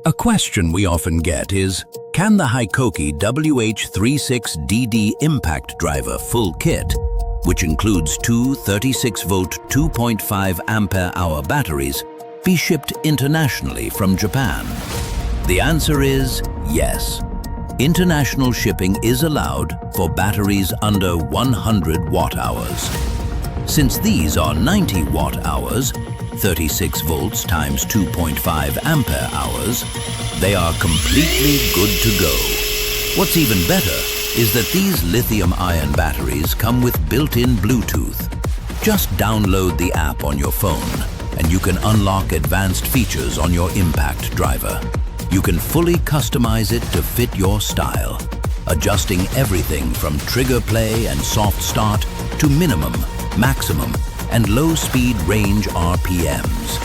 A question we often get is, can the Hikoki WH36DD impact driver full kit, which includes two 36-volt 2.5 ampere-hour batteries, be shipped internationally from Japan? The answer is yes. International shipping is allowed for batteries under 100 watt-hours. Since these are 90 watt-hours, 36 volts times 2.5 ampere-hours, they are completely good to go. What's even better is that these lithium-ion batteries come with built-in Bluetooth. Just download the app on your phone, and you can unlock advanced features on your impact driver. You can fully customize it to fit your style, adjusting everything from trigger play and soft start to minimum, maximum, and low-speed range RPMs.